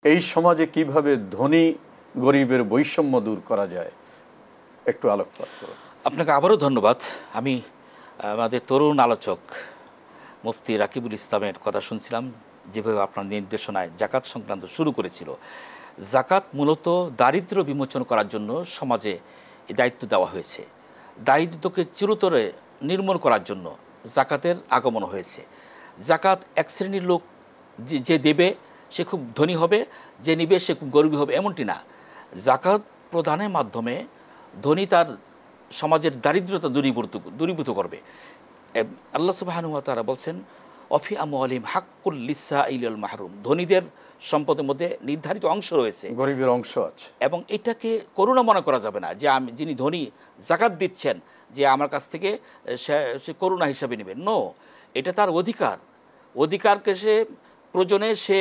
এই সমাজে কিভাবে ধনী গরিবের বৈষম্য দূর করা যায় একটু আলোকপাত করুন। আপনাকে আবারও ধন্যবাদ। আমি আমাদের তরুণ আলোচক মুফতি রাকিবুল ইসলামের কথা শুনছিলাম, যেভাবে আপনার নির্দেশনায় জাকাত সংক্রান্ত শুরু করেছিল। জাকাত মূলত দারিদ্র্য বিমোচন করার জন্য সমাজে এই দায়িত্ব দেওয়া হয়েছে। দারিদ্র্যকে চিরতরে নির্মূল করার জন্য জাকাতের আগমন হয়েছে। জাকাত এক শ্রেণীর লোক যে দেবে সে খুব ধনী হবে, যে নিবে সে খুব গরিব হবে, এমনটি না। জাকাত প্রদানের মাধ্যমে ধনী তার সমাজের দারিদ্রতা দূরীভূত করবে। আল্লাহ সুবহানাহু ওয়া তাআলা বলছেন, অফি আমওয়ালিহিম হাক্কুল লিসাইলিল মাহরুম, ধনীদের সম্পদের মধ্যে নির্ধারিত অংশ রয়েছে, গরিবের অংশ আছে, এবং এটাকে করুণা মনে করা যাবে না যে আমি যিনি ধনী জাকাত দিচ্ছেন যে আমার কাছ থেকে সে করুণা হিসাবে নেবেন। নো, এটা তার অধিকারকে সে প্রয়োজনে সে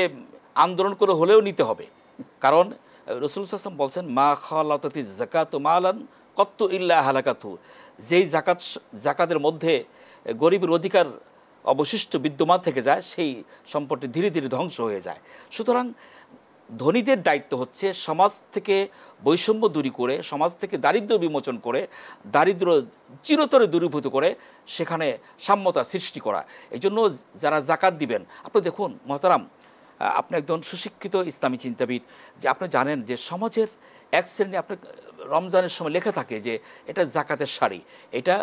আন্দোলন করে হলেও নিতে হবে। কারণ রাসূল সাল্লাল্লাহু আলাইহি ওয়াসাল্লাম বলছেন, মা খালাতাতি যাকাতু মালান কত্তু ইল্লা হালাকাতু, যেই জাকাতের মধ্যে গরিবের অধিকার অবশিষ্ট বিদ্যমান থেকে যায় সেই সম্পদটি ধীরে ধীরে ধ্বংস হয়ে যায়। সুতরাং ধনীদের দায়িত্ব হচ্ছে সমাজ থেকে বৈষম্য দূরী করে, সমাজ থেকে দারিদ্র্য বিমোচন করে, দারিদ্র্য চিরতরে দূরীভূত করে সেখানে সাম্যতা সৃষ্টি করা। এই জন্য যারা জাকাত দিবেন, আপনি দেখুন মহতারাম, আপনি একজন সুশিক্ষিত ইসলামী চিন্তাবিদ, যে আপনি জানেন যে সমাজের এক শ্রেণী, আপনার রমজানের সময় লেখা থাকে যে এটা জাকাতের শাড়ি, এটা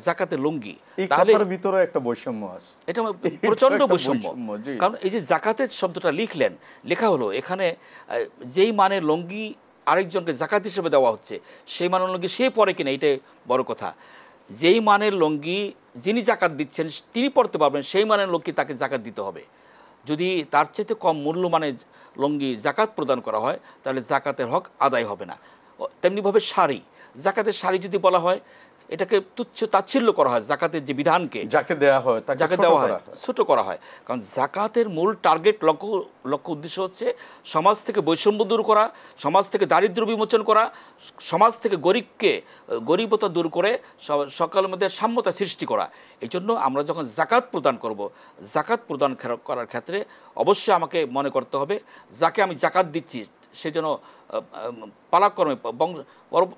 জাকাতের লুঙ্গি, তাহলে ভিতরে একটা বৈষম্য আছে, এটা প্রচণ্ড বৈষম্য। কারণ এই যে জাকাতের শব্দটা লেখা হলো, এখানে যেই মানের লুঙ্গি আরেকজনকে জাকাত হিসেবে দেওয়া হচ্ছে, সেই মানের লুঙ্গি সে পরে কিনা, এটাই বড় কথা। যেই মানের লুঙ্গি যিনি জাকাত দিচ্ছেন তিনি পড়তে পারবেন, সেই মানের লুঙ্গি তাকে জাকাত দিতে হবে। যদি তার চাইতে কম মূল্যমানের লুঙ্গি জাকাত প্রদান করা হয় তাহলে জাকাতের হক আদায় হবে না। তেমনিভাবে শাড়ি, জাকাতের শাড়ি যদি বলা হয় এটাকে তুচ্ছ তাচ্ছিল্য করা হয়, জাকাতের যে বিধানকে যাকে দেওয়া হয় ছোট করা হয়। কারণ জাকাতের মূল টার্গেট লক্ষ্য উদ্দেশ্য হচ্ছে সমাজ থেকে বৈষম্য দূর করা, সমাজ থেকে দারিদ্র্য বিমোচন করা, সমাজ থেকে গরিবতা দূর করে সকলের মধ্যে সাম্যতা সৃষ্টি করা। এই জন্য আমরা যখন জাকাত প্রদান করব, জাকাত প্রদান করার ক্ষেত্রে অবশ্যই আমাকে মনে করতে হবে যাকে আমি জাকাত দিচ্ছি সে যেন পালাক্রমে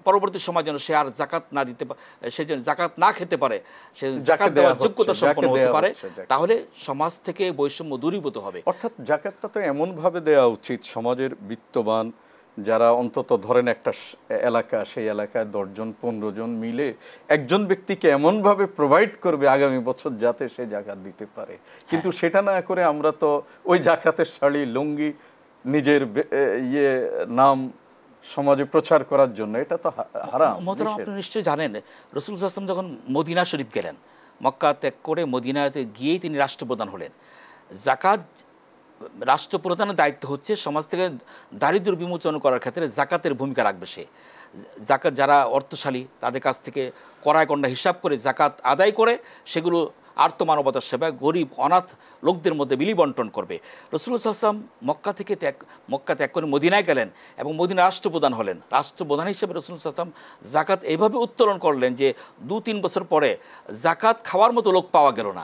পরবর্তী সময় যেন সে আর জাকাত না দিতে পারে, সে যেন জাকাত না খেতে পারে, সে জাকাত দেওয়ার যোগ্যতা সম্পন্ন হতে পারে, তাহলে সমাজ থেকে বৈষম্য দূরীভূত হবে। অর্থাৎ জাকাতটা তো এমনভাবে দেওয়া উচিত, সমাজের বিত্তবান যারা অন্তত ধরেন একটা এলাকা, সেই এলাকায় 10 জন 15 জন মিলে একজন ব্যক্তিকে এমনভাবে প্রোভাইড করবে আগামী বছর যাতে সে জাকাত দিতে পারে। কিন্তু সেটা না করে আমরা তো ওই জাকাতের শাড়ি লুঙ্গি নিজের নাম সমাজে প্রচার করার জন্য, এটা তো হারাম। আপনি নিশ্চয়ই জানেন রাসূল সাল্লাল্লাহু আলাইহি ওয়াসাল্লাম যখন মদিনা শরীফ গেলেন, মক্কা ত্যাগ করে মদিনাতে গিয়েই তিনি রাষ্ট্রপ্রধান হলেন। জাকাত রাষ্ট্রপ্রধানের দায়িত্ব হচ্ছে সমাজ থেকে দারিদ্র্য বিমোচন করার ক্ষেত্রে জাকাতের ভূমিকা রাখবে সে। জাকাত যারা অর্থশালী তাদের কাছ থেকে কড়ায় কন্যা হিসাব করে জাকাত আদায় করে সেগুলো আর্তমানবতার সেবায় গরিব অনাথ লোকদের মধ্যে বিলি বন্টন করবে। রাসূলুল্লাহ সাল্লাল্লাহু আলাইহি ওয়াসাল্লাম মক্কা ত্যাগ করে মদিনায় গেলেন এবং মদিনার রাষ্ট্রপ্রধান হলেন। রাষ্ট্রপ্রধান হিসেবে রাসূলুল্লাহ সাল্লাল্লাহু আলাইহি ওয়াসাল্লাম জাকাত এইভাবে উত্তোলন করলেন যে 2-3 বছর পরে জাকাত খাওয়ার মতো লোক পাওয়া গেল না।